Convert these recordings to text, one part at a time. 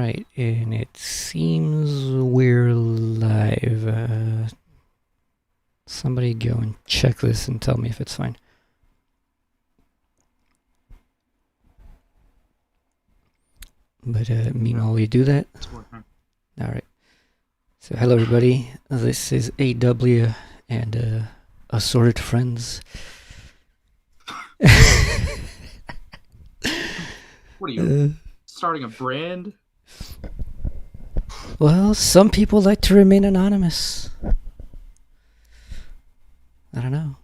Alright, and it seems we're live. Somebody go and check this and tell me if it's fine. But meanwhile we do that. Alright. So hello everybody, this is AW and Assorted Friends. What are you, starting a brand? Well, some people like to remain anonymous. I don't know.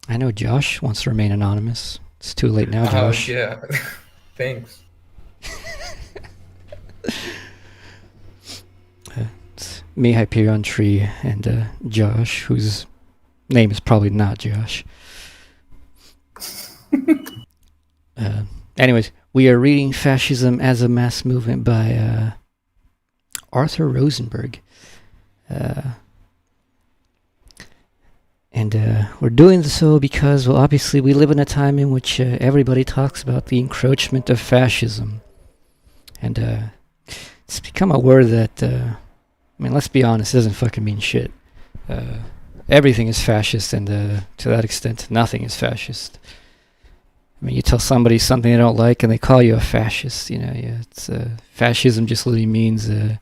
I know Josh wants to remain anonymous. It's too late now, Josh. Oh, yeah. Thanks. It's me, Hyperion Tree, and Josh, whose name is probably not Josh. Anyways, we are reading Fascism as a Mass Movement by Arthur Rosenberg. And we're doing so because, well, obviously we live in a time in which everybody talks about the encroachment of fascism. And it's become a word that, I mean, let's be honest, it doesn't fucking mean shit. Everything is fascist, and to that extent, nothing is fascist. I mean, you tell somebody something they don't like, and they call you a fascist. You know, yeah, it's fascism just literally means the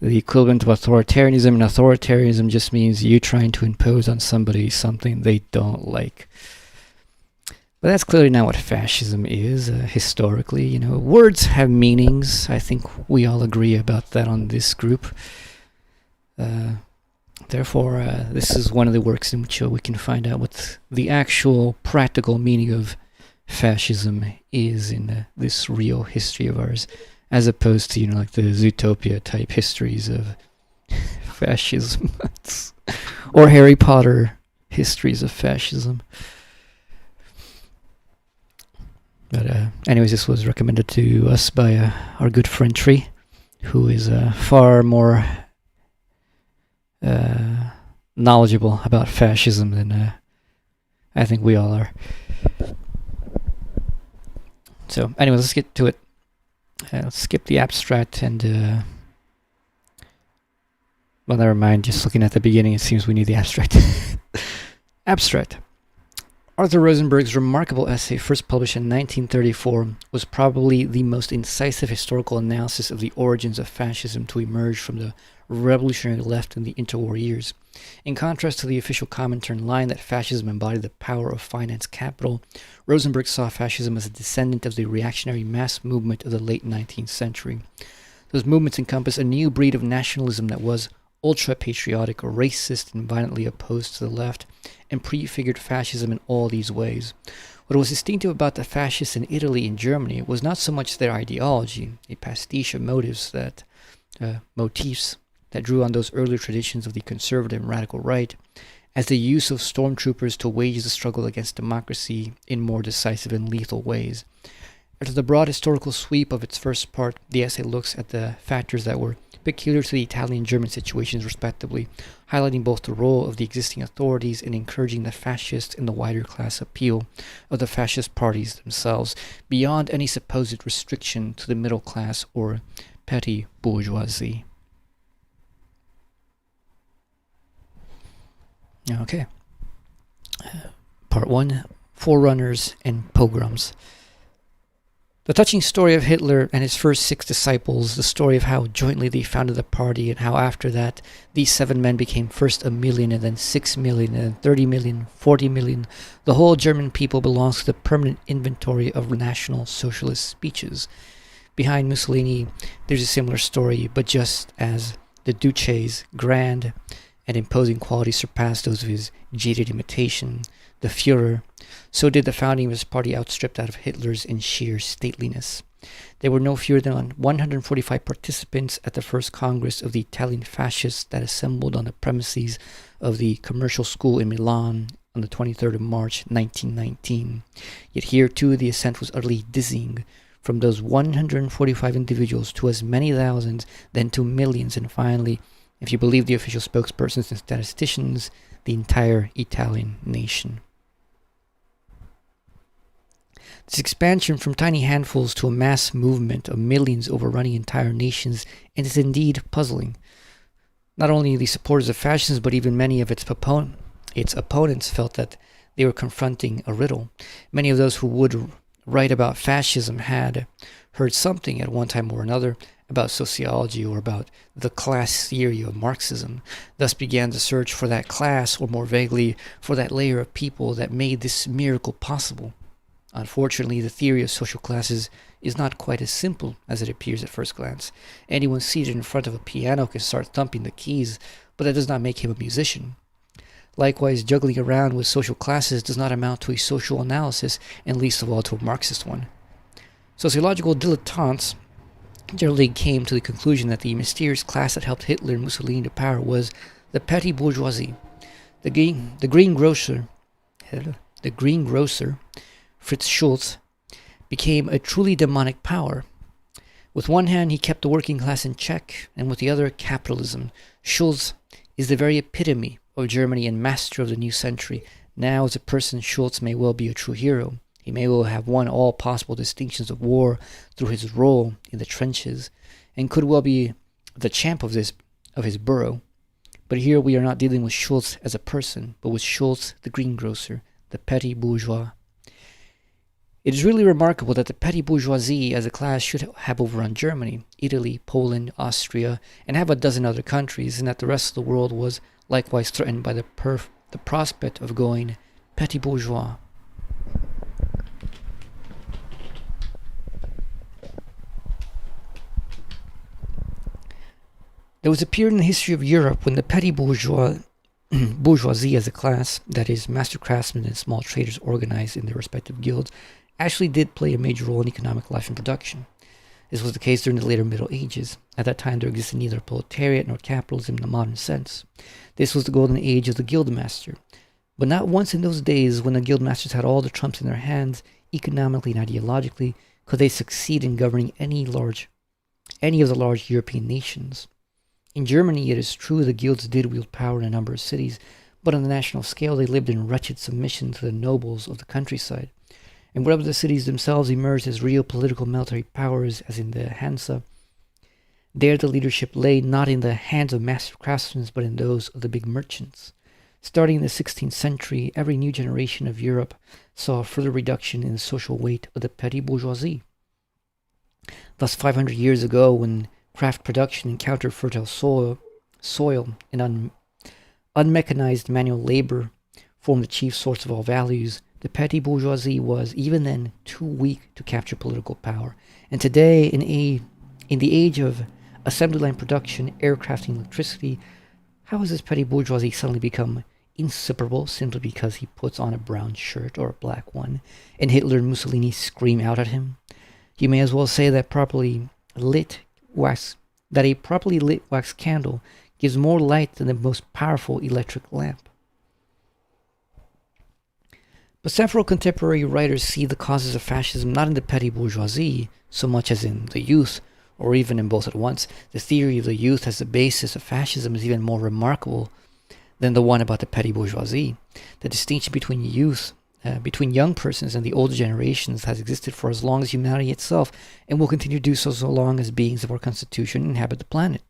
equivalent of authoritarianism, and authoritarianism just means you trying to impose on somebody something they don't like. But that's clearly not what fascism is, historically. You know, words have meanings. I think we all agree about that on this group. Therefore, this is one of the works in which we can find out what the actual practical meaning of fascism is in this real history of ours, as opposed to, you know, like the Zootopia type histories of fascism or Harry Potter histories of fascism. But anyways, this was recommended to us by our good friend Tree, who is far more knowledgeable about fascism than I think we all are. So anyways, let's get to it. Let's skip the abstract and well, never mind, just looking at the beginning it seems we need the abstract. Abstract. Arthur Rosenberg's remarkable essay, first published in 1934, was probably the most incisive historical analysis of the origins of fascism to emerge from the revolutionary left in the interwar years. In contrast to the official Comintern line that fascism embodied the power of finance capital, Rosenberg saw fascism as a descendant of the reactionary mass movement of the late 19th century. Those movements encompassed a new breed of nationalism that was ultra-patriotic, racist, and violently opposed to the left, and prefigured fascism in all these ways. What was distinctive about the fascists in Italy and Germany was not so much their ideology, a pastiche of motifs that drew on those earlier traditions of the conservative and radical right, as the use of stormtroopers to wage the struggle against democracy in more decisive and lethal ways. After the broad historical sweep of its first part, the essay looks at the factors that were peculiar to the Italian and German situations respectively, highlighting both the role of the existing authorities in encouraging the fascist and the wider class appeal of the fascist parties themselves, beyond any supposed restriction to the middle class or petty bourgeoisie. Okay. Part 1, Forerunners and Pogroms. The touching story of Hitler and his first 6 disciples, the story of how jointly they founded the party and how after that these 7 men became first 1 million and then 6 million and then 30 million, 40 million. The whole German people belongs to the permanent inventory of National Socialist speeches. Behind Mussolini, there's a similar story, but just as the Duce's grand and imposing qualities surpassed those of his jaded imitation, the Führer, so did the founding of his party outstrip that of Hitler's in sheer stateliness. There were no fewer than 145 participants at the first Congress of the Italian fascists that assembled on the premises of the Commercial School in Milan on the 23rd of March 1919. Yet here too the ascent was utterly dizzying. From those 145 individuals to as many thousands, then to millions, and finally, if you believe the official spokespersons and statisticians, the entire Italian nation. This expansion from tiny handfuls to a mass movement of millions overrunning entire nations is indeed puzzling. Not only the supporters of fascism, but even many of its opponents felt that they were confronting a riddle. Many of those who would write about fascism had heard something at one time or another about sociology or about the class theory of Marxism, thus began the search for that class, or more vaguely, for that layer of people that made this miracle possible. Unfortunately, the theory of social classes is not quite as simple as it appears at first glance. Anyone seated in front of a piano can start thumping the keys, but that does not make him a musician. Likewise, juggling around with social classes does not amount to a social analysis, and least of all to a Marxist one. Sociological dilettantes generally came to the conclusion that the mysterious class that helped Hitler and Mussolini to power was the petty bourgeoisie. The greengrocer, Fritz Schulz, became a truly demonic power. With one hand, he kept the working class in check, and with the other, capitalism. Schulz is the very epitome of Germany and master of the new century. Now, as a person, Schulz may well be a true hero. He may well have won all possible distinctions of war through his role in the trenches, and could well be the champ of his borough. But here we are not dealing with Schulz as a person, but with Schulz the greengrocer, the petty bourgeois. It is really remarkable that the petty bourgeoisie as a class should have overrun Germany, Italy, Poland, Austria, and have a dozen other countries, and that the rest of the world was likewise threatened by the prospect of going petty bourgeois. There was a period in the history of Europe when the petty bourgeoisie as a class, that is, master craftsmen and small traders organized in their respective guilds, actually did play a major role in economic life and production. This was the case during the later Middle Ages. At that time, there existed neither proletariat nor capitalism in the modern sense. This was the golden age of the guildmaster. But not once in those days, when the guildmasters had all the trumps in their hands, economically and ideologically, could they succeed in governing any of the large European nations. In Germany, it is true the guilds did wield power in a number of cities, but on the national scale they lived in wretched submission to the nobles of the countryside. And wherever the cities themselves emerged as real political military powers, as in the Hansa, there the leadership lay not in the hands of master craftsmen, but in those of the big merchants. Starting in the 16th century, every new generation of Europe saw a further reduction in the social weight of the petty bourgeoisie. Thus, 500 years ago, when craft production encountered fertile soil and unmechanized manual labor formed the chief source of all values, the petty bourgeoisie was, even then, too weak to capture political power. And today, in the age of assembly line production, aircraft, and electricity, how has this petty bourgeoisie suddenly become inseparable simply because he puts on a brown shirt or a black one, and Hitler and Mussolini scream out at him? You may as well say that a properly lit wax candle gives more light than the most powerful electric lamp. But several contemporary writers see the causes of fascism not in the petty bourgeoisie so much as in the youth, or even in both at once. The theory of the youth as the basis of fascism is even more remarkable than the one about the petty bourgeoisie. The distinction between young persons and the older generations has existed for as long as humanity itself, and will continue to do so long as beings of our constitution inhabit the planet.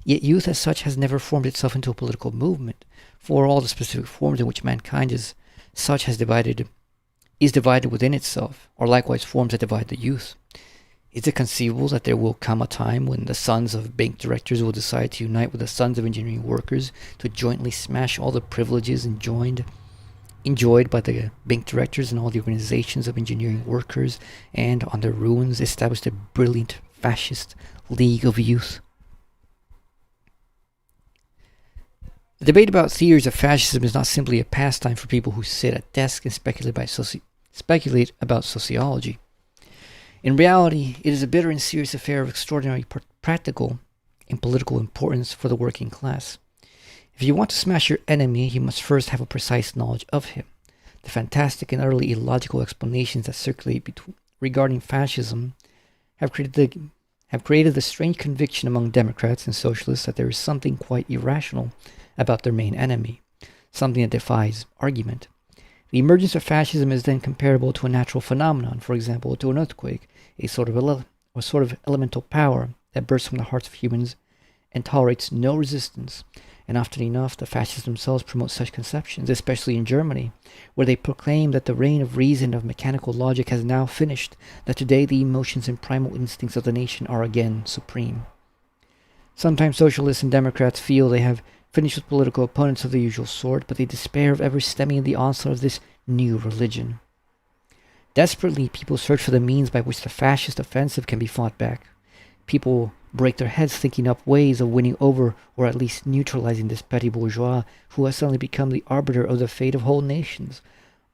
Yet youth as such has never formed itself into a political movement, for all the specific forms in which mankind is divided within itself, or likewise forms that divide the youth. Is it conceivable that there will come a time when the sons of bank directors will decide to unite with the sons of engineering workers to jointly smash all the privileges enjoyed by the bank directors and all the organizations of engineering workers, and on their ruins establish a brilliant fascist league of youth? The debate about theories of fascism is not simply a pastime for people who sit at desks and speculate about sociology. In reality, it is a bitter and serious affair of extraordinary practical and political importance for the working class. If you want to smash your enemy, you must first have a precise knowledge of him. The fantastic and utterly illogical explanations that circulate regarding fascism have created the strange conviction among Democrats and Socialists that there is something quite irrational about their main enemy, something that defies argument. The emergence of fascism is then comparable to a natural phenomenon, for example, to an earthquake, a sort of elemental power that bursts from the hearts of humans and tolerates no resistance. And often enough, the fascists themselves promote such conceptions, especially in Germany, where they proclaim that the reign of reason, of mechanical logic has now finished, that today the emotions and primal instincts of the nation are again supreme. Sometimes socialists and Democrats feel they have finished with political opponents of the usual sort, but they despair of ever stemming the onslaught of this new religion. Desperately, people search for the means by which the fascist offensive can be fought back. People break their heads thinking up ways of winning over or at least neutralizing this petty bourgeois who has suddenly become the arbiter of the fate of whole nations.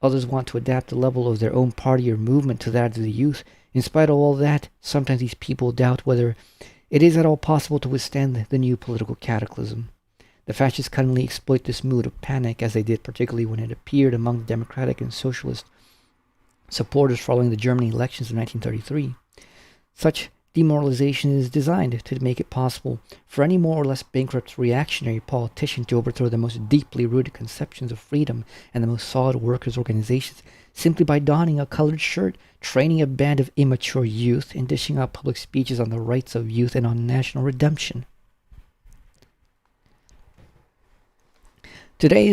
Others want to adapt the level of their own party or movement to that of the youth. In spite of all that, sometimes these people doubt whether it is at all possible to withstand the new political cataclysm. The fascists cunningly exploit this mood of panic, as they did particularly when it appeared among the Democratic and Socialist supporters following the German elections of 1933. Such demoralization is designed to make it possible for any more or less bankrupt reactionary politician to overthrow the most deeply rooted conceptions of freedom and the most solid workers' organizations simply by donning a colored shirt, training a band of immature youth, and dishing out public speeches on the rights of youth and on national redemption. Today it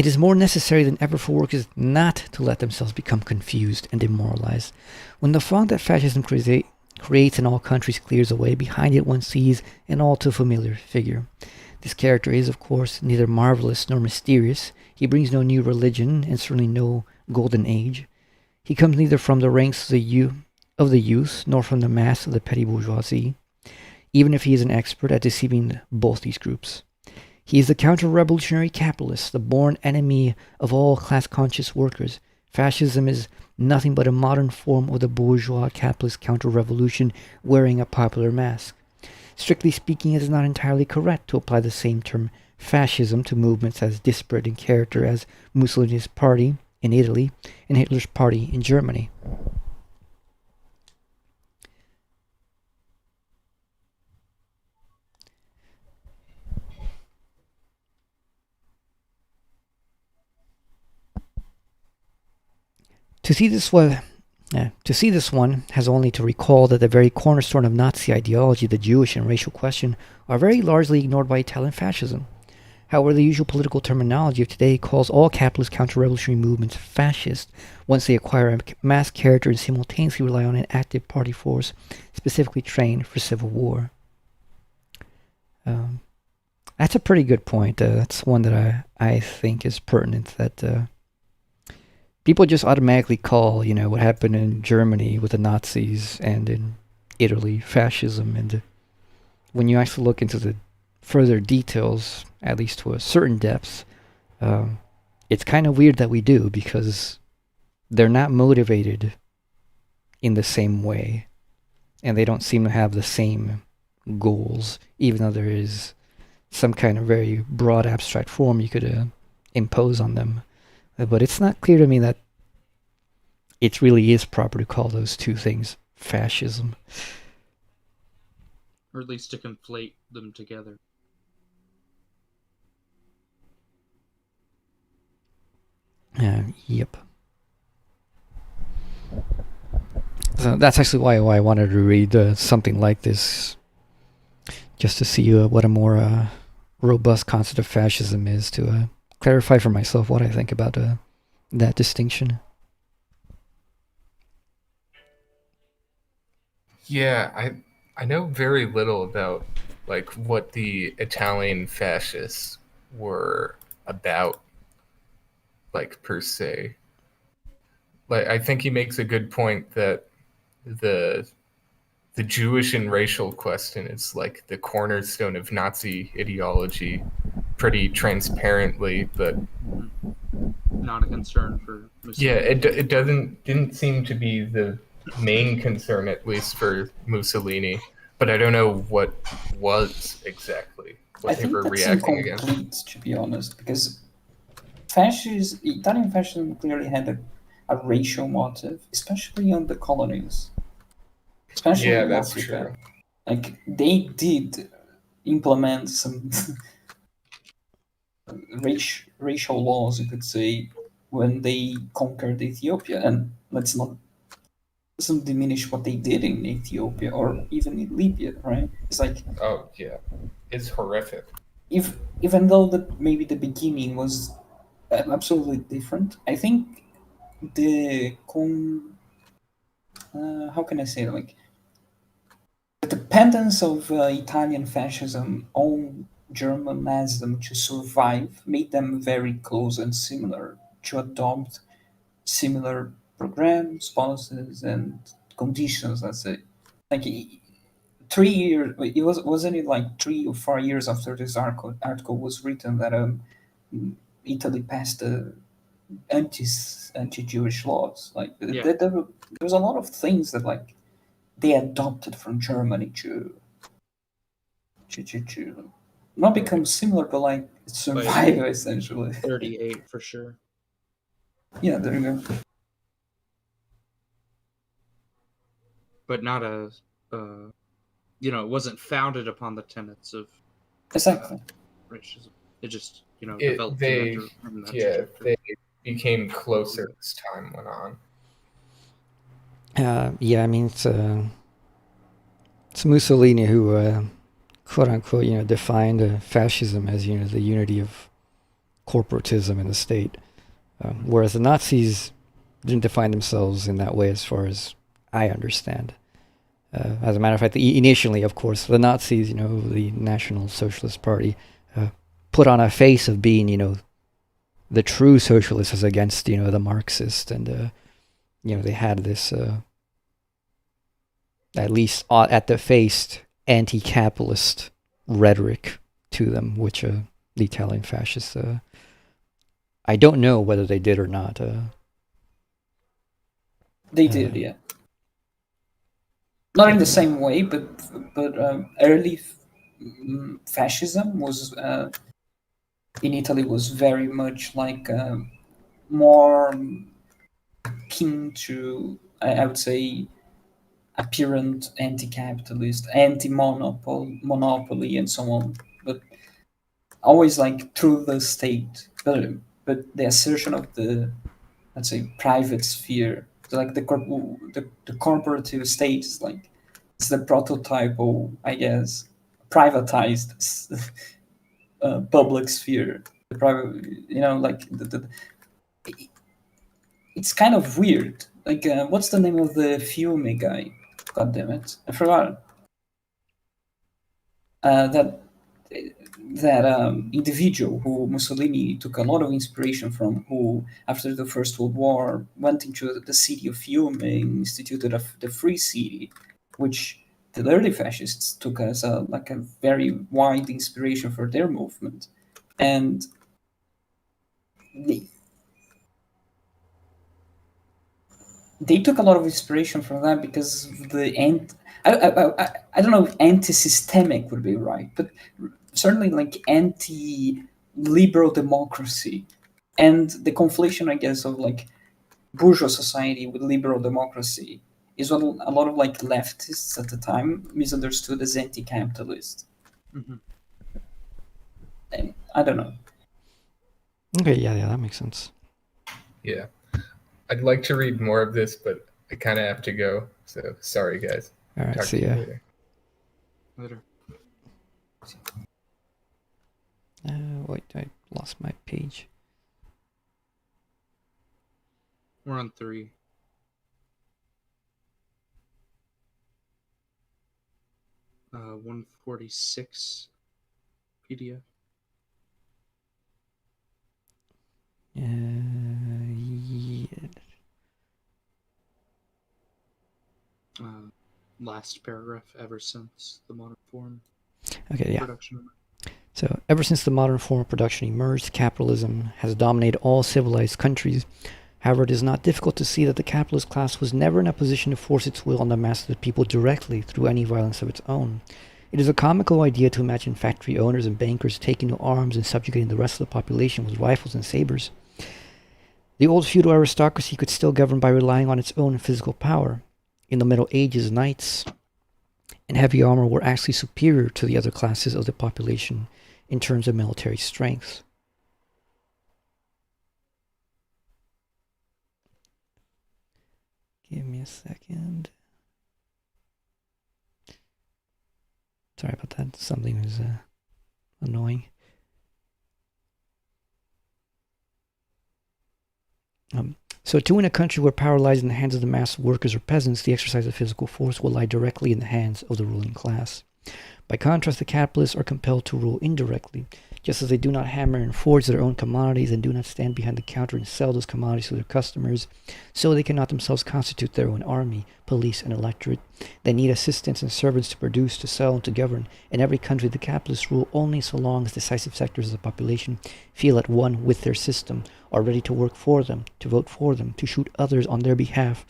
is more necessary than ever for workers not to let themselves become confused and demoralized. When the fog that fascism creates in all countries clears away, behind it one sees an all too familiar figure. This character is, of course, neither marvelous nor mysterious. He brings no new religion, and certainly no golden age. He comes neither from the ranks of the youth, nor from the mass of the petty bourgeoisie, even if he is an expert at deceiving both these groups. He is the counter-revolutionary capitalist, the born enemy of all class-conscious workers. Fascism is nothing but a modern form of the bourgeois capitalist counter-revolution wearing a popular mask. Strictly speaking, it is not entirely correct to apply the same term fascism to movements as disparate in character as Mussolini's party in Italy and Hitler's party in Germany. To see this one has only to recall that the very cornerstone of Nazi ideology, the Jewish and racial question, are very largely ignored by Italian fascism. However, the usual political terminology of today calls all capitalist counter-revolutionary movements fascist once they acquire a mass character and simultaneously rely on an active party force specifically trained for civil war. That's a pretty good point. That's one that I think is pertinent, that people just automatically call, what happened in Germany with the Nazis and in Italy fascism. And when you actually look into the further details, at least to a certain depth, it's kind of weird that we do, because they're not motivated in the same way, and they don't seem to have the same goals, even though there is some kind of very broad abstract form you could impose on them. But it's not clear to me that it really is proper to call those two things fascism. Or at least to conflate them together. Yep. So that's actually why I wanted to read something like this, just to see what a more robust concept of fascism is, to clarify for myself what I think about that distinction. Yeah, I know very little about what the Italian fascists were about, per se. I think he makes a good point that the Jewish and racial question is the cornerstone of Nazi ideology, pretty transparently, but not a concern for Mussolini. Yeah, it didn't seem to be the main concern, at least for Mussolini. But I don't know what was exactly what they were reacting against. Incomplete, to be honest, because Italian fascism clearly had a racial motive, especially on the colonies, especially in that's Africa. true. They did implement some racial laws, you could say, when they conquered Ethiopia. And doesn't diminish what they did in Ethiopia or even in Libya, right? It's like, Oh yeah, it's horrific. even though maybe the beginning was absolutely different, I think the how can I say it? Like the dependence of Italian fascism on German Nazism to survive made them very close and similar to adopt similar programs, policies, and conditions. Let's say, like 3 years. It wasn't it like 3 or 4 years after this article was written that Italy passed the anti-Jewish laws. Like Yeah. there was a lot of things that like they adopted from Germany to not become similar, but like survive essentially. 38 for sure. Yeah, there you go. But not it wasn't founded upon the tenets of Exactly. racism. It just, developed They in that trajectory. they became closer as time went on. Yeah, I mean, it's Mussolini who, quote unquote, defined fascism as, the unity of corporatism in the state. Whereas the Nazis didn't define themselves in that way as far as I understand. As a matter of fact, initially, of course, the Nazis, the National Socialist Party, put on a face of being, the true socialists as against, the Marxist. And, they had this, at least at the face, anti-capitalist rhetoric to them, which the Italian fascists, I don't know whether they did or not. They did, yeah. Not in the same way, but early fascism was in Italy was very much like more keen to, I would say, apparent anti-capitalist, anti-monopoly, and so on. But always like through the state. But the assertion of the, let's say, private sphere, like the corporative state is like it's the prototypal, I guess, privatized public sphere. The private, like it's kind of weird. Like, what's the name of the Fiume guy? God damn it, I forgot. That individual who Mussolini took a lot of inspiration from, who after the First World War went into the city of Fiume and instituted the Free City, which the early fascists took as a very wide inspiration for their movement, and they took a lot of inspiration from that because I don't know if anti-systemic would be right, but certainly like anti-liberal democracy and the conflation, I guess, of like bourgeois society with liberal democracy is what a lot of like leftists at the time misunderstood as anti-capitalist. Mm-hmm. And I don't know. Okay, yeah, that makes sense. Yeah. I'd like to read more of this, but I kind of have to go. So sorry, guys. All right, Talk see to you ya. Later. Wait, I lost my page. We're on 3. Uh, 146 PDF. Yeah. Last paragraph, ever since the modern form Okay, yeah. production. So, ever since the modern form of production emerged, capitalism has dominated all civilized countries. However, it is not difficult to see that the capitalist class was never in a position to force its will on the mass of the people directly through any violence of its own. It is a comical idea to imagine factory owners and bankers taking to arms and subjugating the rest of the population with rifles and sabers. The old feudal aristocracy could still govern by relying on its own physical power. In the Middle Ages, knights in heavy armor were actually superior to the other classes of the population in terms of military strength. Give me a second. Sorry about that. Something was annoying. So too, in a country where power lies in the hands of the mass of workers or peasants, the exercise of physical force will lie directly in the hands of the ruling class. By contrast, the capitalists are compelled to rule indirectly. Just as they do not hammer and forge their own commodities and do not stand behind the counter and sell those commodities to their customers, so they cannot themselves constitute their own army, police, and electorate. They need assistants and servants to produce, to sell, and to govern. In every country, the capitalists rule only so long as decisive sectors of the population feel at one with their system, are ready to work for them, to vote for them, to shoot others on their behalf,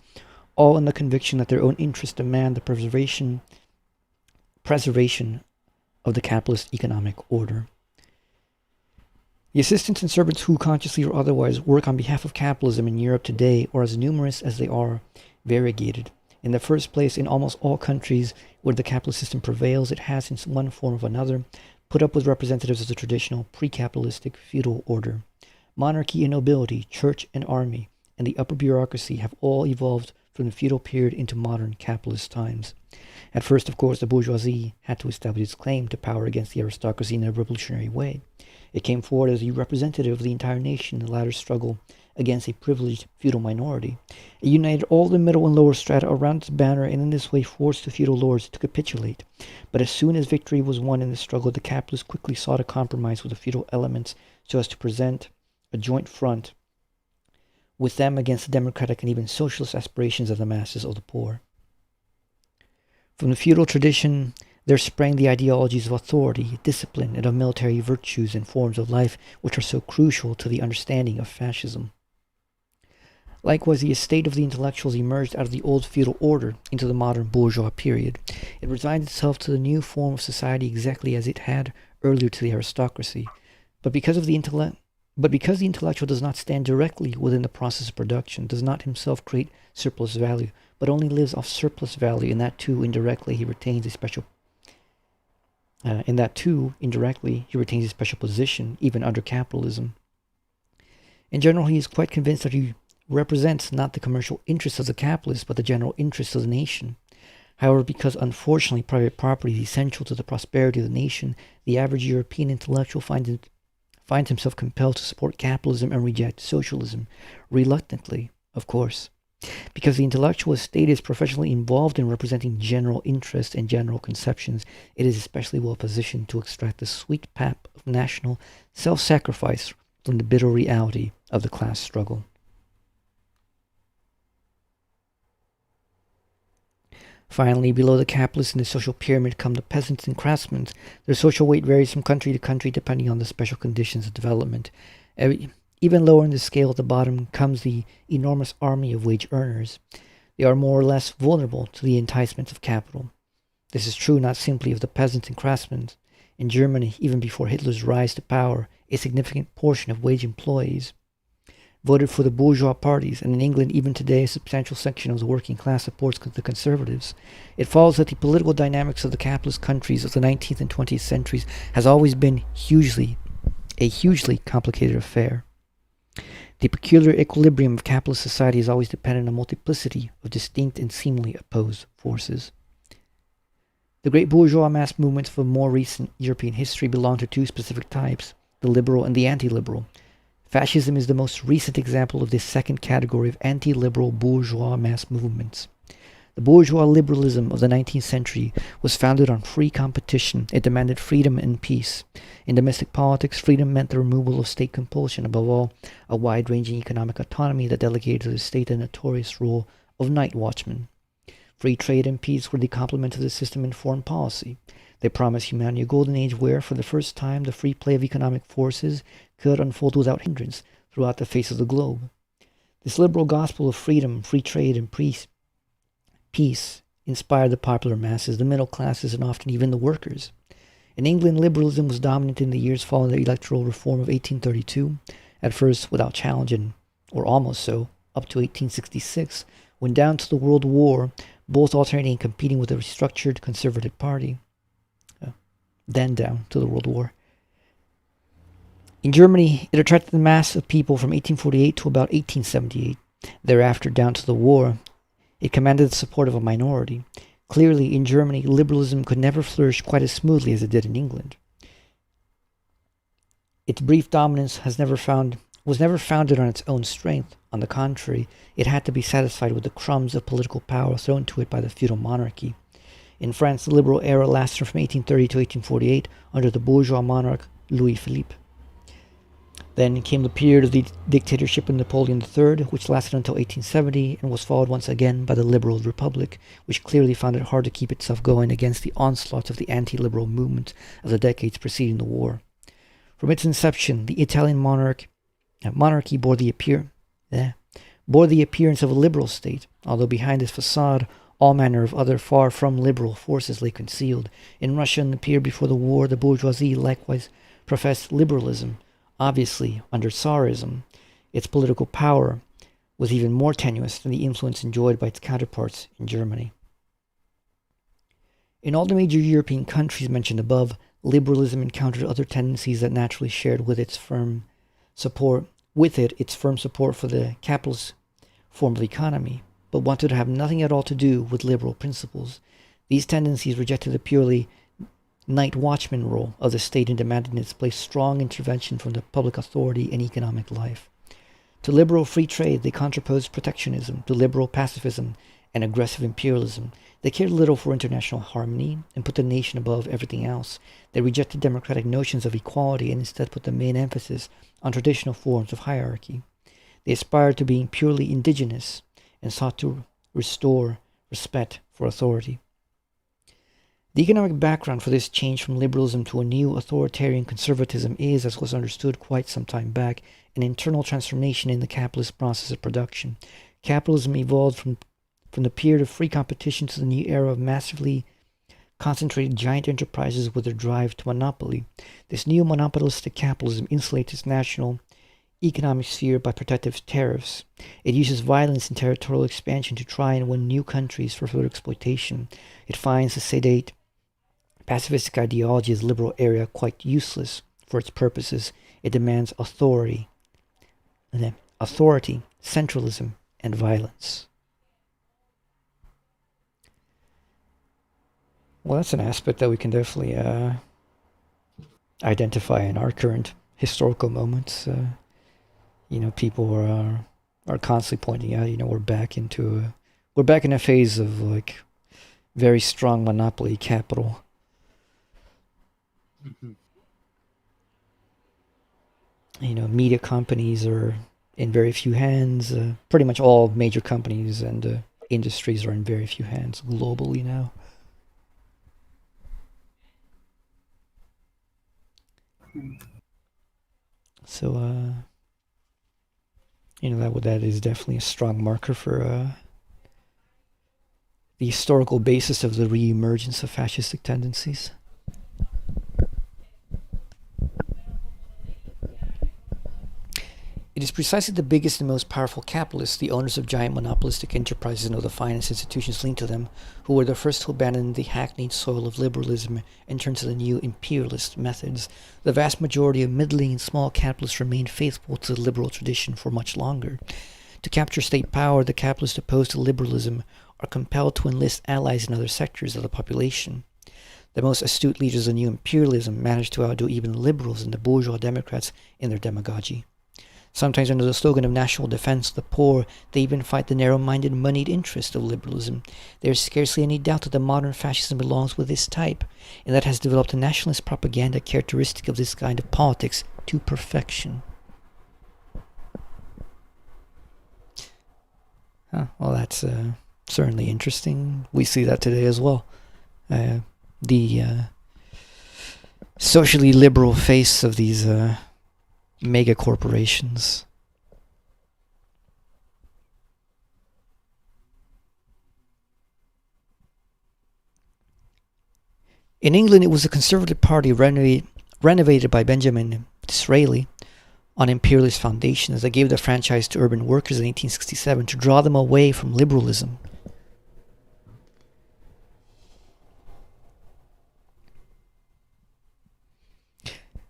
all in the conviction that their own interests demand the preservation of the capitalist economic order. The assistants and servants who, consciously or otherwise, work on behalf of capitalism in Europe today are as numerous as they are variegated. In the first place, in almost all countries where the capitalist system prevails, it has, in one form or another, put up with representatives of the traditional pre-capitalistic feudal order. Monarchy and nobility, church and army, and the upper bureaucracy have all evolved from the feudal period into modern capitalist times. At first, of course, the bourgeoisie had to establish its claim to power against the aristocracy in a revolutionary way. It came forward as a representative of the entire nation in the latter struggle against a privileged feudal minority. It united all the middle and lower strata around its banner and in this way forced the feudal lords to capitulate. But as soon as victory was won in the struggle, the capitalists quickly sought a compromise with the feudal elements so as to present a joint front with them against the democratic and even socialist aspirations of the masses of the poor. From the feudal tradition, there sprang the ideologies of authority, discipline, and of military virtues and forms of life which are so crucial to the understanding of fascism. Likewise, the estate of the intellectuals emerged out of the old feudal order into the modern bourgeois period. It resigned itself to the new form of society exactly as it had earlier to the aristocracy. But because the intellectual does not stand directly within the process of production, does not himself create surplus value, but only lives off surplus value, and that too indirectly he retains a special position, even under capitalism. In general, he is quite convinced that he represents not the commercial interests of the capitalists, but the general interests of the nation. However, because unfortunately private property is essential to the prosperity of the nation, the average European intellectual finds himself compelled to support capitalism and reject socialism, reluctantly, of course. Because the intellectual estate is professionally involved in representing general interests and general conceptions, it is especially well positioned to extract the sweet pap of national self-sacrifice from the bitter reality of the class struggle. Finally, below the capitalists in the social pyramid come the peasants and craftsmen. Their social weight varies from country to country depending on the special conditions of development. Even lower in the scale at the bottom comes the enormous army of wage earners. They are more or less vulnerable to the enticements of capital. This is true not simply of the peasants and craftsmen. In Germany, even before Hitler's rise to power, a significant portion of wage employees voted for the bourgeois parties, and in England, even today, a substantial section of the working class supports the conservatives. It follows that the political dynamics of the capitalist countries of the 19th and 20th centuries has always been a hugely complicated affair. The peculiar equilibrium of capitalist society is always dependent on a multiplicity of distinct and seemingly opposed forces. The great bourgeois mass movements of more recent European history belong to two specific types, the liberal and the anti-liberal. Fascism is the most recent example of this second category of anti-liberal bourgeois mass movements. The bourgeois liberalism of the 19th century was founded on free competition. It demanded freedom and peace. In domestic politics, freedom meant the removal of state compulsion, above all, a wide-ranging economic autonomy that delegated to the state the notorious role of night watchman. Free trade and peace were the complement of the system in foreign policy. They promised humanity a golden age where, for the first time, the free play of economic forces could unfold without hindrance throughout the face of the globe. This liberal gospel of freedom, free trade, and peace inspired the popular masses, the middle classes, and often even the workers. In England, liberalism was dominant in the years following the electoral reform of 1832, at first without challenge, or almost so, up to 1866, when down to the World War, both alternating and competing with the restructured Conservative Party. Then down to the World War. In Germany, it attracted the mass of people from 1848 to about 1878. Thereafter, down to the war, It commanded the support of a minority. Clearly, in Germany, liberalism could never flourish quite as smoothly as it did in England. Its brief dominance was never founded on its own strength. On the contrary, it had to be satisfied with the crumbs of political power thrown to it by the feudal monarchy. In France, the liberal era lasted from 1830 to 1848 under the bourgeois monarch Louis Philippe. Then came the period of the dictatorship of Napoleon III, which lasted until 1870 and was followed once again by the Liberal Republic, which clearly found it hard to keep itself going against the onslaught of the anti-liberal movement of the decades preceding the war. From its inception, the Italian monarchy bore the appearance of a liberal state, although behind this facade all manner of other far from liberal forces lay concealed. In Russia, in the period before the war, the bourgeoisie likewise professed liberalism. Obviously, under Tsarism, its political power was even more tenuous than the influence enjoyed by its counterparts in Germany. In all the major European countries mentioned above, liberalism encountered other tendencies that naturally shared with its firm support for the capitalist form of the economy, but wanted to have nothing at all to do with liberal principles. These tendencies rejected the purely night watchman role of the state and demanded in its place strong intervention from the public authority in economic life. To liberal free trade, they contraposed protectionism, to liberal pacifism and aggressive imperialism. They cared little for international harmony and put the nation above everything else. They rejected democratic notions of equality and instead put the main emphasis on traditional forms of hierarchy. They aspired to being purely indigenous and sought to restore respect for authority. The economic background for this change from liberalism to a new authoritarian conservatism is, as was understood quite some time back, an internal transformation in the capitalist process of production. Capitalism evolved from the period of free competition to the new era of massively concentrated giant enterprises with their drive to monopoly. This new monopolistic capitalism insulates its national economic sphere by protective tariffs. It uses violence and territorial expansion to try and win new countries for further exploitation. It finds the sedate, pacifistic ideology of the liberal area quite useless for its purposes. It demands authority, centralism, and violence. Well, that's an aspect that we can definitely identify in our current historical moments. People are constantly pointing out, we're back in a phase of like very strong monopoly capital. Mm-hmm. Media companies are in very few hands. Pretty much all major companies and industries are in very few hands globally now. So, that is definitely a strong marker for the historical basis of the re-emergence of fascistic tendencies. It is precisely the biggest and most powerful capitalists, the owners of giant monopolistic enterprises and of the finance institutions linked to them, who were the first to abandon the hackneyed soil of liberalism and turn to the new imperialist methods. The vast majority of middling and small capitalists remained faithful to the liberal tradition for much longer. To capture state power, the capitalists opposed to liberalism are compelled to enlist allies in other sectors of the population. The most astute leaders of new imperialism managed to outdo even the liberals and the bourgeois democrats in their demagogy. Sometimes under the slogan of national defense of the poor, they even fight the narrow-minded, moneyed interest of liberalism. There is scarcely any doubt that the modern fascism belongs with this type, and that has developed a nationalist propaganda characteristic of this kind of politics to perfection. Well, that's certainly interesting. We see that today as well. The socially liberal face of these mega corporations. In England, it was the Conservative Party renovated by Benjamin Disraeli on imperialist foundations that gave the franchise to urban workers in 1867 to draw them away from liberalism.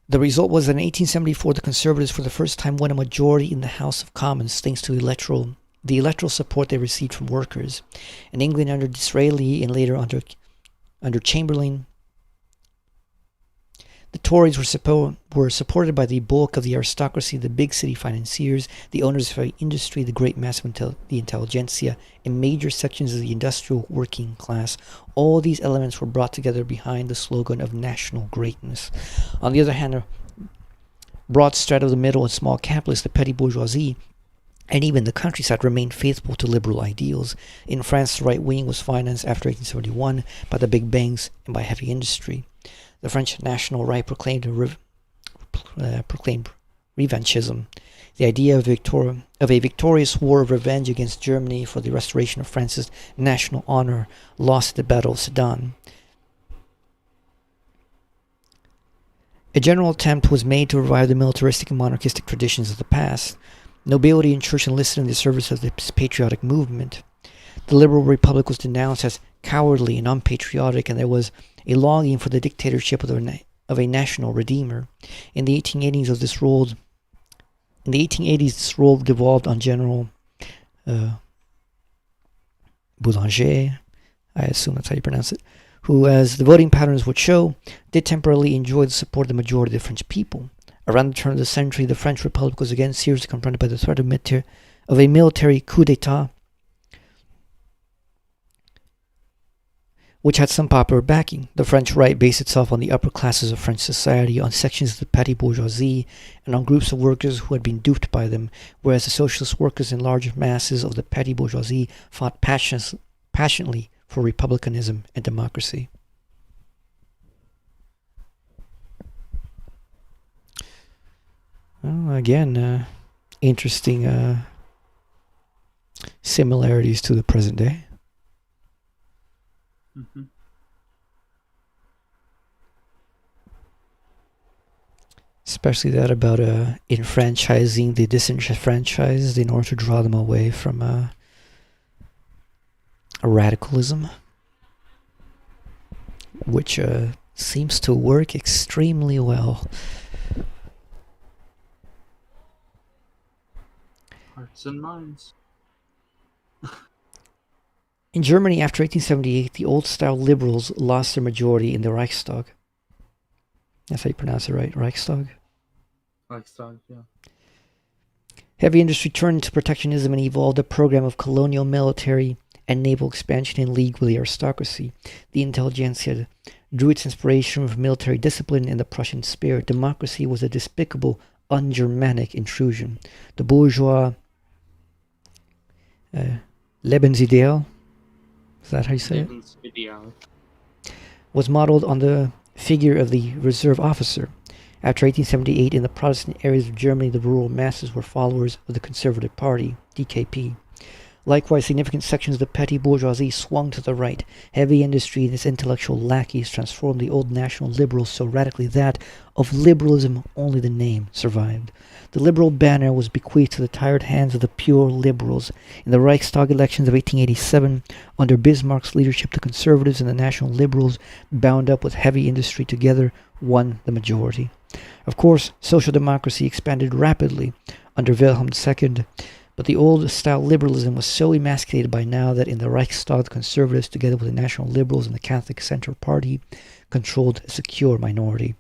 The result was that in 1874, the Conservatives for the first time won a majority in the House of Commons thanks to electoral the electoral support they received from workers. In England under Disraeli and later under Chamberlain, the Tories were supported by the bulk of the aristocracy, the big city financiers, the owners of industry, the great mass of the intelligentsia, and major sections of the industrial working class. All these elements were brought together behind the slogan of national greatness. On the other hand, a broad strata of the middle and small capitalists, the petty bourgeoisie, and even the countryside remained faithful to liberal ideals. In France, the right wing was financed after 1871 by the big banks and by heavy industry. The French national right proclaimed revanchism, the idea of a victorious war of revenge against Germany for the restoration of France's national honor lost at the Battle of Sedan. A general attempt was made to revive the militaristic and monarchistic traditions of the past. Nobility and church enlisted in the service of this patriotic movement. The liberal republic was denounced as cowardly and unpatriotic, and there was a longing for the dictatorship of a national redeemer. In the 1880s, this role devolved on General Boulanger, I assume that's how you pronounce it, who, as the voting patterns would show, did temporarily enjoy the support of the majority of the French people. Around the turn of the century, the French Republic was again seriously confronted by the threat of a military coup d'etat, which had some popular backing. The French right based itself on the upper classes of French society, on sections of the petty bourgeoisie, and on groups of workers who had been duped by them, whereas the socialist workers and large masses of the petty bourgeoisie fought passionately for republicanism and democracy. Well, again, interesting similarities to the present day. Mm-hmm. Especially that about enfranchising the disenfranchised in order to draw them away from a radicalism, which seems to work extremely well. Hearts and minds. In Germany, after 1878, the old-style liberals lost their majority in the Reichstag. That's how you pronounce it, right? Reichstag? Reichstag, yeah. Heavy industry turned to protectionism and evolved a program of colonial military and naval expansion in league with the aristocracy. The intelligentsia drew its inspiration from military discipline and the Prussian spirit. Democracy was a despicable, un-Germanic intrusion. The bourgeois Lebensideal, is that how you say it? Lebensideal. Was modeled on the figure of the reserve officer. After 1878, in the Protestant areas of Germany, the rural masses were followers of the Conservative Party, DKP. Likewise, significant sections of the petty bourgeoisie swung to the right. Heavy industry and its intellectual lackeys transformed the old national liberals so radically that, of liberalism, only the name survived. The liberal banner was bequeathed to the tired hands of the pure liberals. In the Reichstag elections of 1887, under Bismarck's leadership, the conservatives and the national liberals, bound up with heavy industry together, won the majority. Of course, social democracy expanded rapidly under Wilhelm II, but the old-style liberalism was so emasculated by now that in the Reichstag, the conservatives, together with the national liberals and the Catholic Central Party, controlled a secure majority.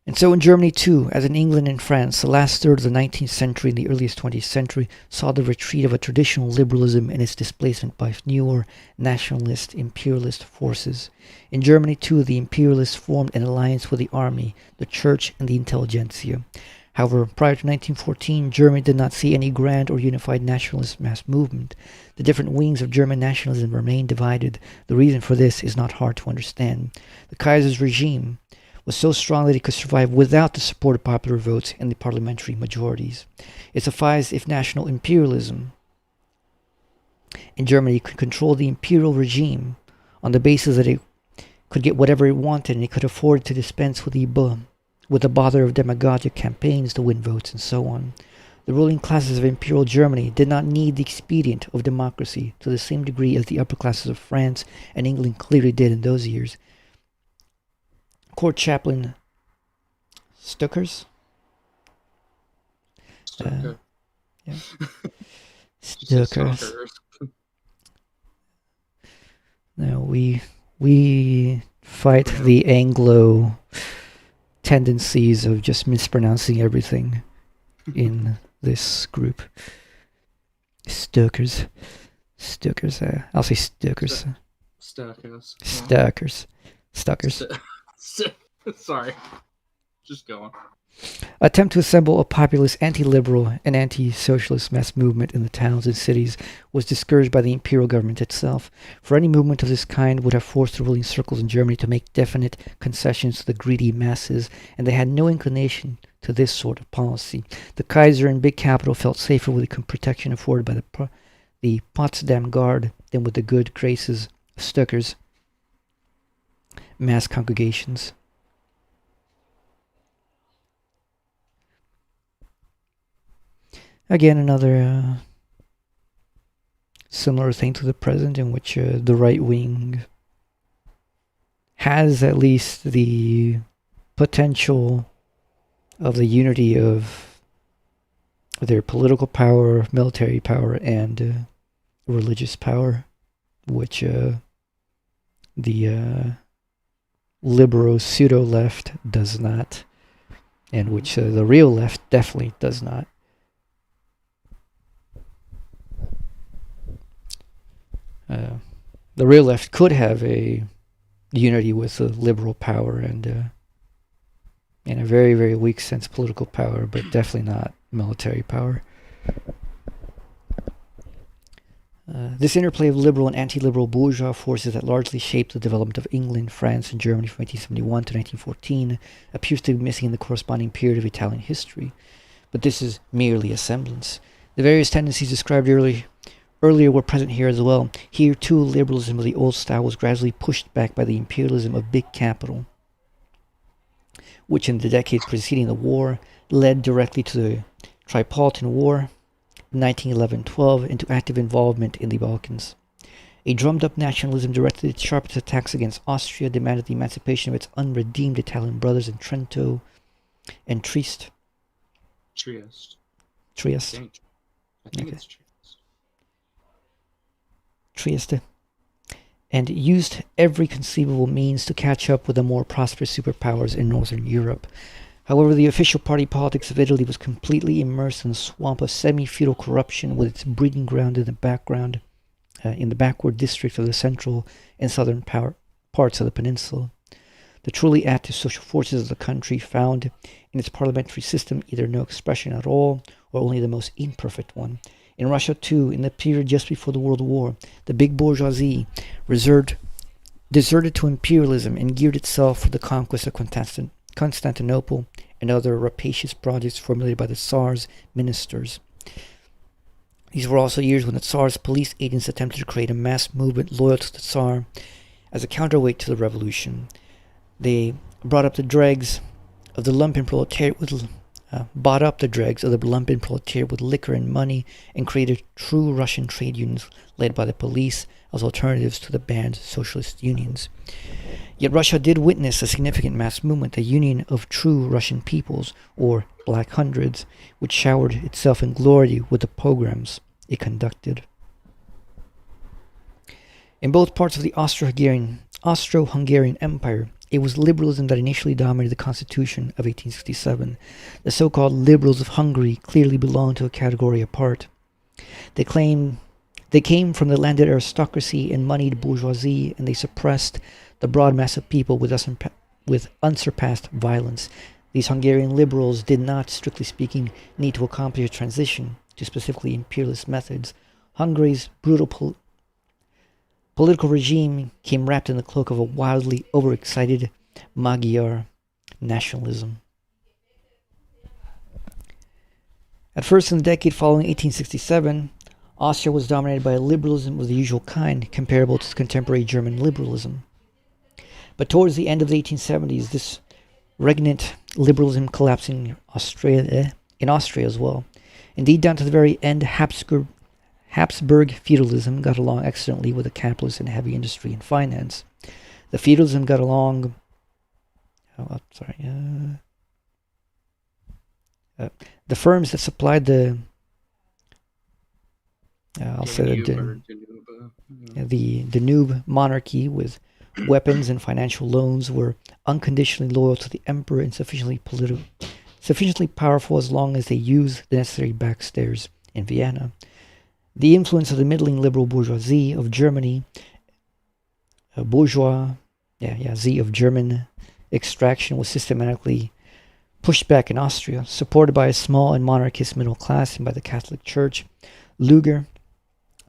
And so in Germany too, as in England and France, the last third of the 19th century and the earliest 20th century saw the retreat of a traditional liberalism and its displacement by newer nationalist, imperialist forces. In Germany too, the imperialists formed an alliance with the army, the church, and the intelligentsia. However, prior to 1914, Germany did not see any grand or unified nationalist mass movement. The different wings of German nationalism remained divided. The reason for this is not hard to understand. The Kaiser's regime was so strong that it could survive without the support of popular votes and the parliamentary majorities. It sufficed if national imperialism in Germany could control the imperial regime on the basis that it could get whatever it wanted and it could afford to dispense with the bother of demagogic campaigns to win votes and so on. The ruling classes of Imperial Germany did not need the expedient of democracy to the same degree as the upper classes of France and England clearly did in those years. Court chaplain Stuckers Yeah. She said Stalkers. stalkers. No, we fight Yeah. the Anglo tendencies of just mispronouncing everything in this group. Stalkers. Stalkers. I'll say stalkers. Stalkers. Yeah. Stalkers. Stalkers. Sorry. Just going. Attempt to assemble a populist anti-liberal and anti-socialist mass movement in the towns and cities was discouraged by the imperial government itself, for any movement of this kind would have forced the ruling circles in Germany to make definite concessions to the greedy masses, and they had no inclination to this sort of policy. The Kaiser and big capital felt safer with the protection afforded by the Potsdam Guard than with the good graces of Stuckers' mass congregations. Again, another similar thing to the present, in which the right wing has at least the potential of the unity of their political power, military power, and religious power, which the liberal pseudo-left does not, and which the real left definitely does not. The real left could have a unity with the liberal power and in a very, very weak sense political power, but definitely not military power. This interplay of liberal and anti-liberal bourgeois forces that largely shaped the development of England, France, and Germany from 1871 to 1914 appears to be missing in the corresponding period of Italian history. But this is merely a semblance. The various tendencies described earlier were present here as well. Here, too, liberalism of the old style was gradually pushed back by the imperialism of big capital, which in the decades preceding the war led directly to the Tripolitan War, 1911-12, into active involvement in the Balkans. A drummed-up nationalism directed its sharpest attacks against Austria, demanded the emancipation of its unredeemed Italian brothers in Trento and Trieste. Trieste. Okay. I think it's Trieste. Trieste, and used every conceivable means to catch up with the more prosperous superpowers in Northern Europe. However, the official party politics of Italy was completely immersed in the swamp of semi-feudal corruption, with its breeding ground in the backward districts of the central and southern parts of the peninsula. The truly active social forces of the country found in its parliamentary system either no expression at all, or only the most imperfect one. In Russia, too, in the period just before the World War, the big bourgeoisie deserted to imperialism and geared itself for the conquest of Constantinople and other rapacious projects formulated by the Tsar's ministers. These were also years when the Tsar's police agents attempted to create a mass movement loyal to the Tsar as a counterweight to the revolution. They brought up the dregs of the lumpen proletariat with liquor and money, and created true Russian trade unions led by the police as alternatives to the banned socialist unions. Yet Russia did witness a significant mass movement, the Union of True Russian Peoples, or Black Hundreds, which showered itself in glory with the pogroms it conducted. In both parts of the Austro-Hungarian Empire, it was liberalism that initially dominated the Constitution of 1867. The so-called liberals of Hungary clearly belonged to a category apart. They came from the landed aristocracy and moneyed bourgeoisie, and they suppressed the broad mass of people with unsurpassed violence. These Hungarian liberals did not, strictly speaking, need to accomplish a transition to specifically imperialist methods. Hungary's brutal political regime came wrapped in the cloak of a wildly overexcited Magyar nationalism. At first, in the decade following 1867, Austria was dominated by a liberalism of the usual kind, comparable to contemporary German liberalism. But towards the end of the 1870s, this regnant liberalism collapsed in Austria as well. Indeed, down to the very end, Habsburg feudalism got along excellently with the capitalists in heavy industry and finance. The feudalism got along. The firms that supplied the I'll say that Danube or Danube. the Danube monarchy, with weapons and financial loans, were unconditionally loyal to the emperor and sufficiently powerful as long as they used the necessary backstairs in Vienna. The influence of the middling liberal bourgeoisie of Germany, Z of German extraction, was systematically pushed back in Austria, supported by a small and monarchist middle class and by the Catholic Church. Luger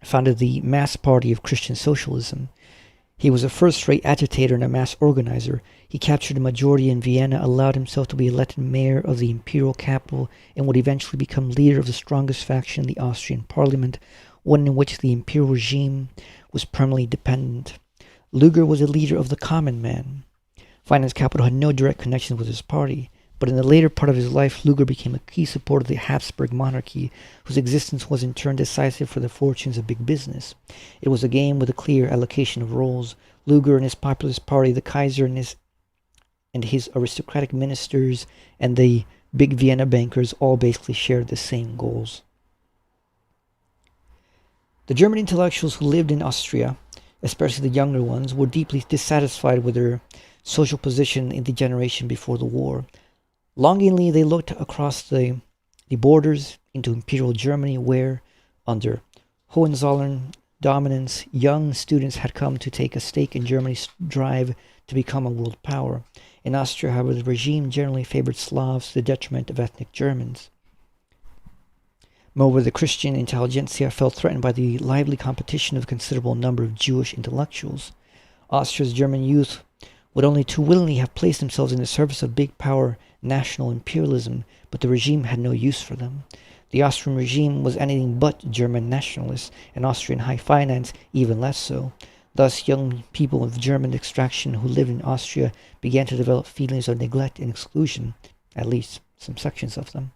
founded the Mass Party of Christian Socialism. He was a first-rate agitator and a mass organizer. He captured a majority in Vienna, allowed himself to be elected mayor of the imperial capital, and would eventually become leader of the strongest faction in the Austrian parliament, one in which the imperial regime was permanently dependent. Luger was a leader of the common man. Finance capital had no direct connections with his party, but in the later part of his life, Luger became a key supporter of the Habsburg monarchy, whose existence was in turn decisive for the fortunes of big business. It was a game with a clear allocation of roles. Luger and his populist party, the Kaiser and his aristocratic ministers, and the big Vienna bankers all basically shared the same goals. The German intellectuals who lived in Austria, especially the younger ones, were deeply dissatisfied with their social position in the generation before the war. Longingly, they looked across the borders into Imperial Germany, where, under Hohenzollern dominance, young students had come to take a stake in Germany's drive to become a world power. In Austria, however, the regime generally favored Slavs to the detriment of ethnic Germans. Moreover, the Christian intelligentsia felt threatened by the lively competition of a considerable number of Jewish intellectuals. Austria's German youth would only too willingly have placed themselves in the service of big power national imperialism, but the regime had no use for them. The Austrian regime was anything but German nationalist, and Austrian high finance even less so. Thus, young people of German extraction who lived in Austria began to develop feelings of neglect and exclusion, at least some sections of them.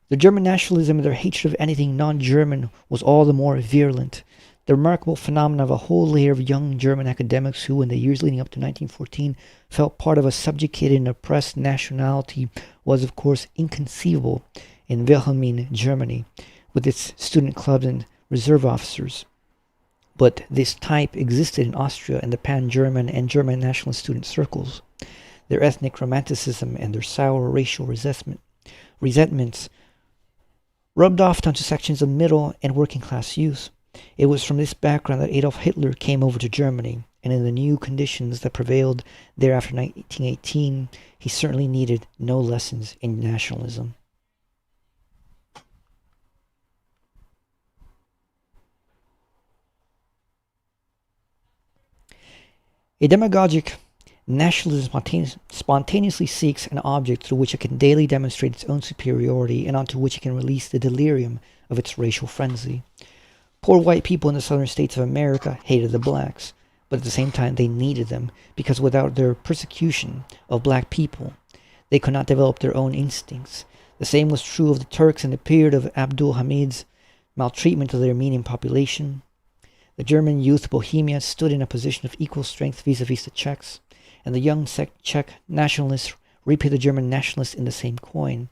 The German nationalism and their hatred of anything non-German was all the more virulent. The remarkable phenomenon of a whole layer of young German academics who, in the years leading up to 1914, felt part of a subjugated and oppressed nationality was, of course, inconceivable in Wilhelmine Germany, with its student clubs and reserve officers. But this type existed in Austria in the pan-German and German nationalist student circles. Their ethnic romanticism and their sour racial resentments rubbed off onto sections of middle and working-class youth. It was from this background that Adolf Hitler came over to Germany, and in the new conditions that prevailed there after 1918, he certainly needed no lessons in nationalism. A demagogic nationalism spontaneously seeks an object through which it can daily demonstrate its own superiority and onto which it can release the delirium of its racial frenzy. Poor white people in the southern states of America hated the blacks, but at the same time they needed them, because without their persecution of black people, they could not develop their own instincts. The same was true of the Turks in the period of Abdul Hamid's maltreatment of the Armenian population. The German youth Bohemia stood in a position of equal strength vis-a-vis the Czechs, and the young Czech nationalists repaid the German nationalists in the same coin.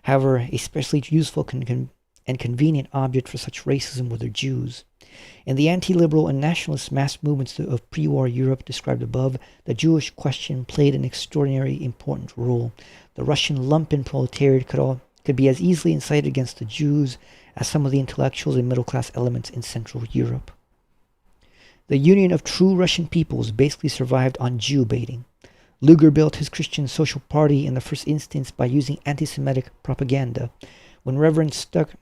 However, a especially useful and convenient object for such racism were the Jews. In the anti-liberal and nationalist mass movements of pre-war Europe described above, the Jewish question played an extraordinarily important role. The Russian lumpen proletariat could be as easily incited against the Jews as some of the intellectuals and middle-class elements in Central Europe. The union of true Russian peoples basically survived on Jew baiting. Luger built his Christian social party in the first instance by using anti-Semitic propaganda. When Reverend Stucker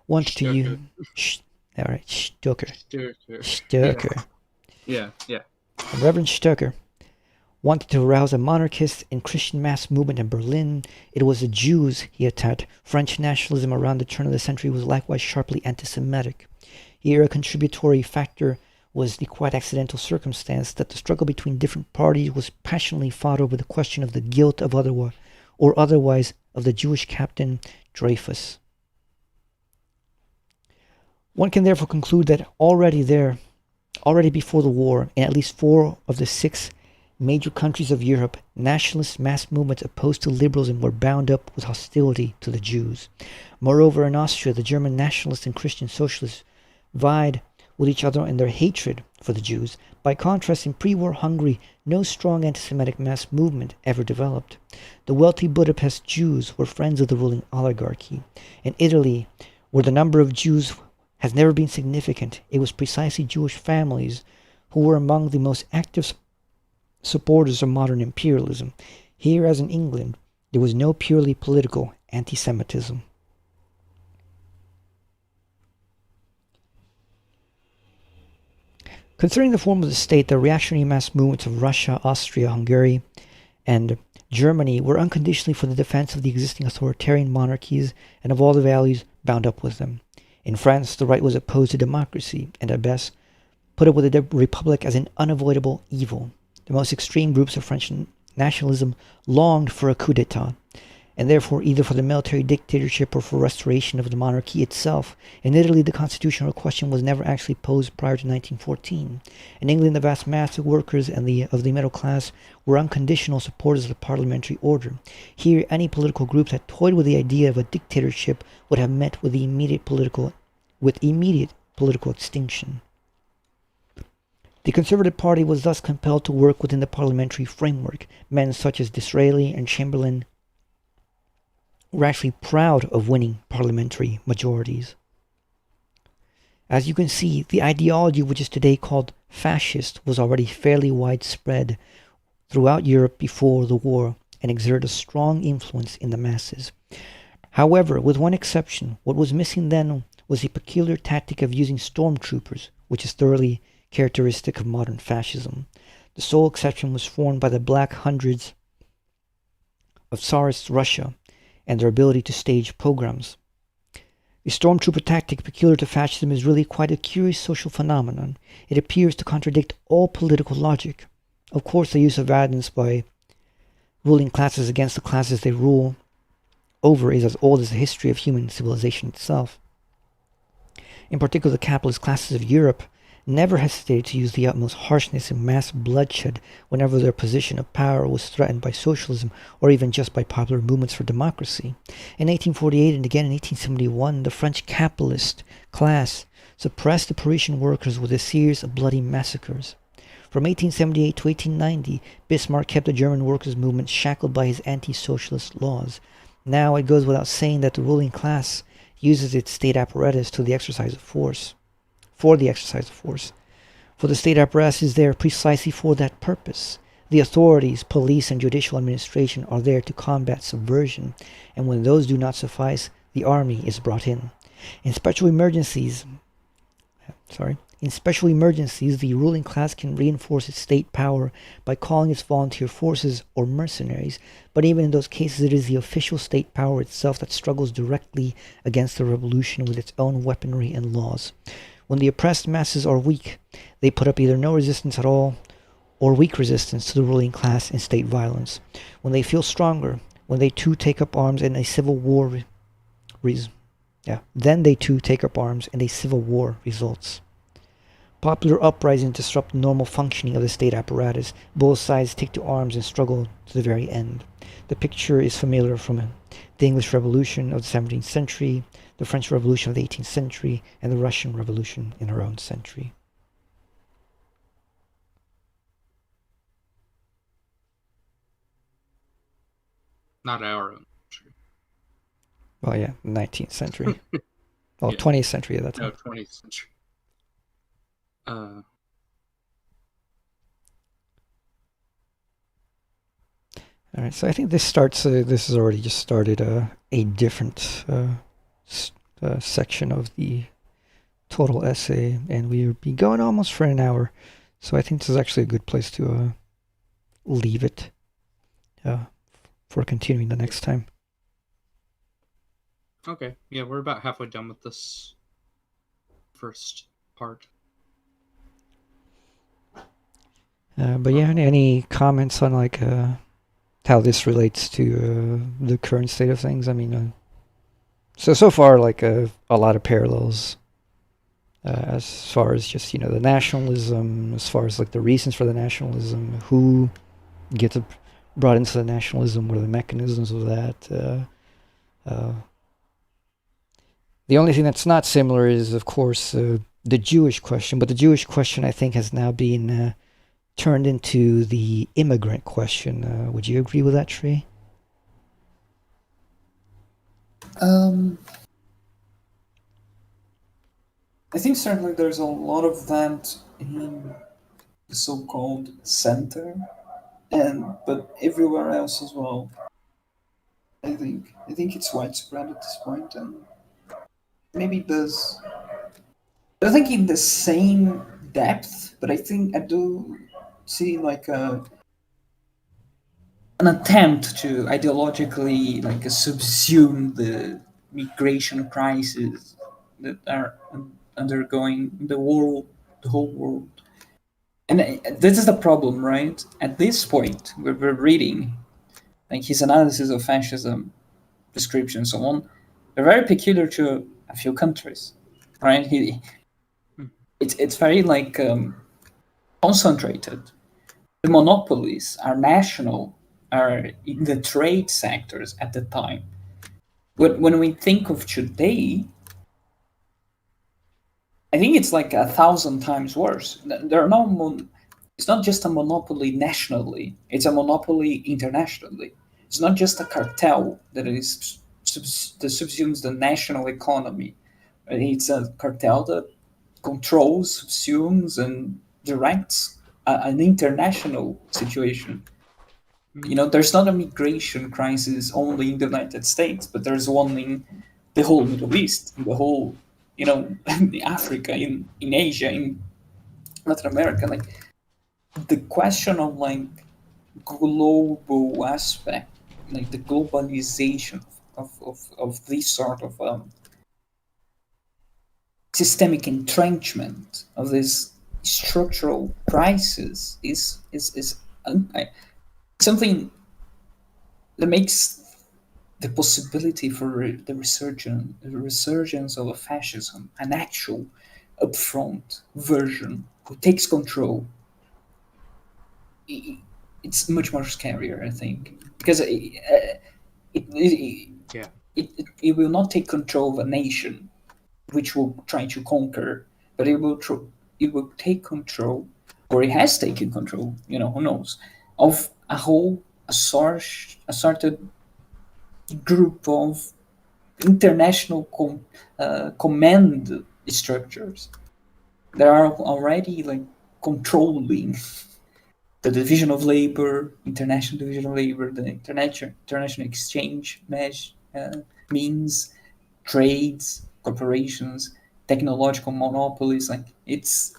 wanted to use... Stucker. Yeah. When Reverend Stucker wanted to arouse a monarchist and Christian mass movement in Berlin, it was the Jews he attacked. French nationalism around the turn of the century was likewise sharply anti-Semitic. Here, a contributory factor was the quite accidental circumstance that the struggle between different parties was passionately fought over the question of the guilt of otherwise of the Jewish captain Dreyfus. One can therefore conclude that already before the war, in at least 4 of the 6 major countries of Europe, nationalist mass movements opposed to liberalism were bound up with hostility to the Jews. Moreover, in Austria, the German nationalists and Christian socialists vied with each other in their hatred for the Jews. By contrast, in pre-war Hungary, no strong anti-Semitic mass movement ever developed. The wealthy Budapest Jews were friends of the ruling oligarchy. In Italy, where the number of Jews has never been significant, it was precisely Jewish families who were among the most active supporters of modern imperialism. Here, as in England, there was no purely political anti-Semitism. Considering the form of the state, the reactionary mass movements of Russia, Austria, Hungary, and Germany were unconditionally for the defense of the existing authoritarian monarchies and of all the values bound up with them. In France, the right was opposed to democracy, and at best put up with the republic as an unavoidable evil. The most extreme groups of French nationalism longed for a coup d'etat, and therefore either for the military dictatorship or for restoration of the monarchy itself. In Italy, the constitutional question was never actually posed prior to 1914. In England, the vast mass of workers and of the middle class were unconditional supporters of the parliamentary order. Here, any political group that toyed with the idea of a dictatorship would have met with immediate political extinction. The Conservative Party was thus compelled to work within the parliamentary framework. Men such as Disraeli and Chamberlain were actually proud of winning parliamentary majorities. As you can see, the ideology which is today called fascist was already fairly widespread throughout Europe before the war and exerted a strong influence in the masses. However, with one exception, what was missing then was the peculiar tactic of using stormtroopers, which is thoroughly characteristic of modern fascism. The sole exception was formed by the Black Hundreds of Tsarist Russia and their ability to stage pogroms. The stormtrooper tactic peculiar to fascism is really quite a curious social phenomenon. It appears to contradict all political logic. Of course, the use of violence by ruling classes against the classes they rule over is as old as the history of human civilization itself. In particular, the capitalist classes of Europe never hesitated to use the utmost harshness and mass bloodshed whenever their position of power was threatened by socialism or even just by popular movements for democracy. In 1848 and again in 1871, the French capitalist class suppressed the Parisian workers with a series of bloody massacres. From 1878 to 1890, Bismarck kept the German workers' movement shackled by his anti-socialist laws. Now it goes without saying that the ruling class uses its state apparatus for the exercise of force. For the state apparatus is there precisely for that purpose. The authorities, police and judicial administration are there to combat subversion, and when those do not suffice, the army is brought in. In special emergencies, the ruling class can reinforce its state power by calling its volunteer forces or mercenaries, but even in those cases it is the official state power itself that struggles directly against the revolution with its own weaponry and laws. When the oppressed masses are weak, they put up either no resistance at all or weak resistance to the ruling class and state violence. When they feel stronger, when they too take up arms and a civil war results. Popular uprisings disrupt the normal functioning of the state apparatus. Both sides take to arms and struggle to the very end. The picture is familiar from the English Revolution of the 17th century, the French Revolution of the 18th century, and the Russian Revolution in our own century. Not our own century. Well, yeah, 19th century. Well, yeah. 20th century at that time. No, 20th century. All right, so I think this starts. This has already just started a different section of the total essay, and we'll be going almost for an hour. So I think this is actually a good place to leave it for continuing the next time. Okay, yeah, we're about halfway done with this first part. But yeah, any comments on like how this relates to the current state of things? I mean, so far like a lot of parallels as far as just the nationalism, as far as like the reasons for the nationalism, who gets brought into the nationalism. What are the mechanisms of that? The only thing that's not similar is, of course, the Jewish question. But the Jewish question, I think, has now been turned into the immigrant question. Would you agree with that, Tree? I think certainly there's a lot of that in the so-called center, but everywhere else as well. I think it's widespread at this point, and maybe it does. I don't think in the same depth, but I think I do see like an attempt to ideologically like subsume the migration crisis that are undergoing the world, the whole world. And this is the problem, right? At this point, we're reading like his analysis of fascism, description, so on. They're very peculiar to a few countries, right? It's very like concentrated. The monopolies are national, are in the trade sectors at the time. When we think of today, I think it's like 1,000 times worse. There are it's not just a monopoly nationally; it's a monopoly internationally. It's not just a cartel that that subsumes the national economy. It's a cartel that controls, subsumes, and directs an international situation. There's not a migration crisis only in the United States, but there's one in the whole Middle East, in the whole, in Africa, in Asia, in Latin America. Like the question of like global aspect, like the globalization of this sort of systemic entrenchment of this structural crisis is something that makes the possibility for the resurgence of a fascism, an actual upfront version who takes control, it's much more scarier, I think, because it will not take control of a nation which will try to conquer, but it will take control, or it has taken control, who knows, of assorted group of international command structures that are already like controlling the division of labor, international division of labor, the international exchange means, trades, corporations, technological monopolies. Like it's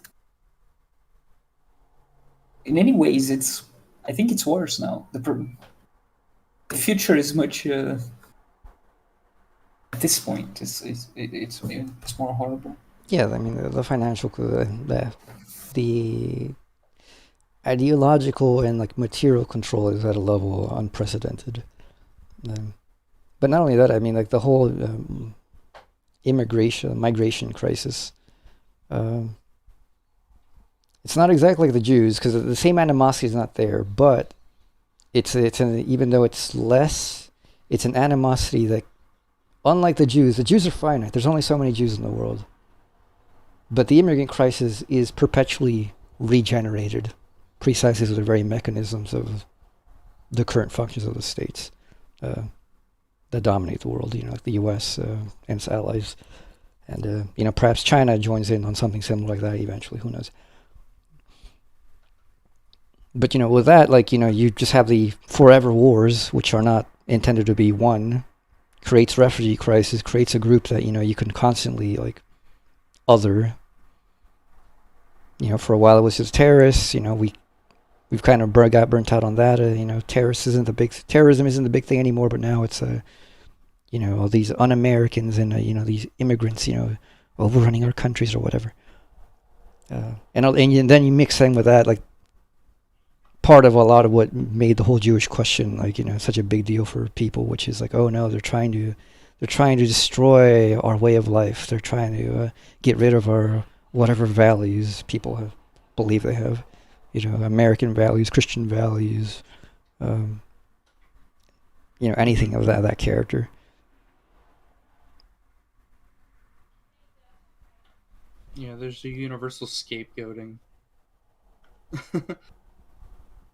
in many ways, I think it's worse now. The future is much at this point. It's more horrible. Yeah, I mean the financial, the ideological and like material control is at a level unprecedented. But not only that, I mean like the whole migration crisis. It's not exactly like the Jews, because the same animosity is not there, but even though it's less, it's an animosity that, unlike the Jews are finite. There's only so many Jews in the world. But the immigrant crisis is perpetually regenerated, precisely through the very mechanisms of the current functions of the states that dominate the world, like the U.S. And its allies. And, perhaps China joins in on something similar like that eventually, who knows. But, with that, you just have the forever wars, which are not intended to be won, creates refugee crisis, creates a group that, you can constantly, other. For a while it was just terrorists, we've kind of got burnt out on that. Terrorism isn't the big thing anymore, but now it's, all these un-Americans and, these immigrants, overrunning our countries or whatever. And then you mix in with that, part of a lot of what made the whole Jewish question, such a big deal for people, which is oh no, they're trying to destroy our way of life. They're trying to get rid of our whatever values people believe they have, American values, Christian values, anything of that character. Yeah, there's a universal scapegoating.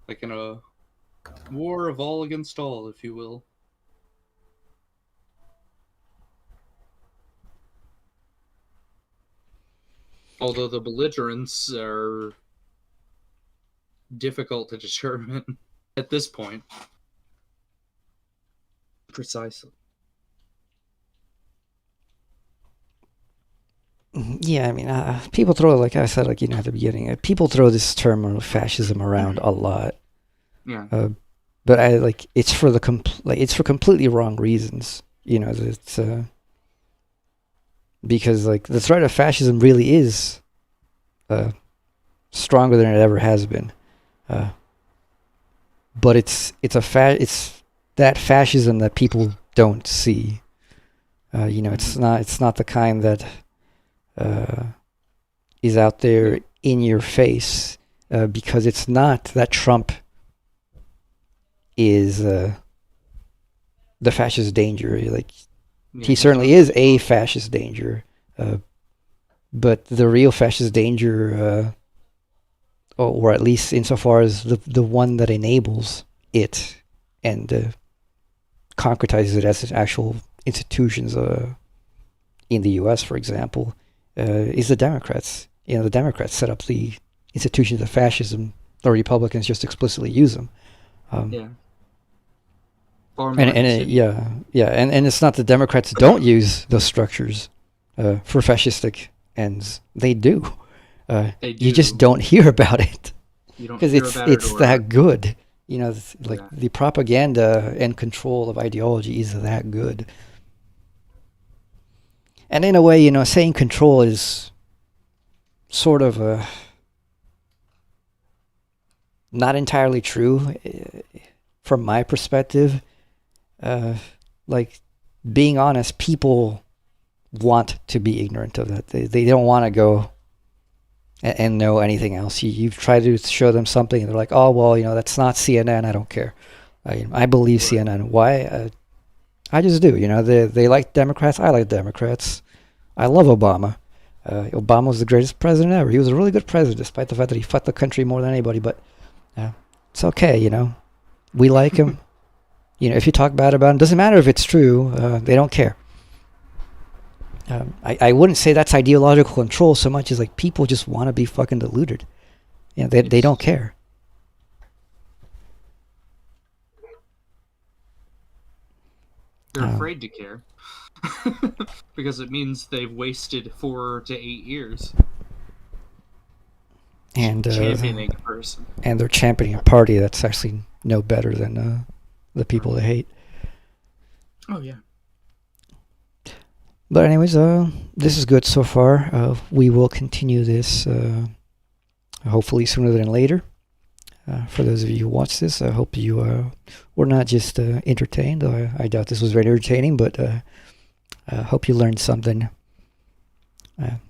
Like in a war of all against all, if you will. Although the belligerents are difficult to determine at this point. Precisely. Yeah, I mean, people throw, like I said, at the beginning, people throw this term of fascism around a lot. Yeah. But it's for it's for completely wrong reasons. It's because the threat of fascism really is stronger than it ever has been. But it's that fascism that people don't see. It's not the kind that is out there in your face, because it's not that Trump is the fascist danger. He certainly is a fascist danger, but the real fascist danger, or at least insofar as the one that enables it and concretizes it as actual institutions in the U.S., for example, is the Democrats. The Democrats set up the institutions of fascism. The Republicans just explicitly use them. Yeah. And it's not the Democrats don't use those structures for fascistic ends. They do. They do. You just don't hear about it Because it's that good. The propaganda and control of ideology is that good. And in a way, saying control is sort of not entirely true from my perspective. Being honest, people want to be ignorant of that. They don't want to go and know anything else. You've tried to show them something, and they're like, "Oh, well, that's not CNN. I don't care. I believe CNN. Why? I just do. They like Democrats. I like Democrats. I love Obama. Obama was the greatest president ever. He was a really good president, despite the fact that he fucked the country more than anybody. But it's okay. We like him. If you talk bad about him, doesn't matter if it's true. They don't care. I wouldn't say that's ideological control so much as people just want to be fucking deluded. They don't care. They're afraid to care. Because it means they've wasted 4 to 8 years and championing a person. And they're championing a party that's actually no better than the people they hate. Oh, yeah. But anyways, this is good so far. We will continue this hopefully sooner than later. For those of you who watch this, I hope you were not just entertained. I doubt this was very entertaining, but I hope you learned something.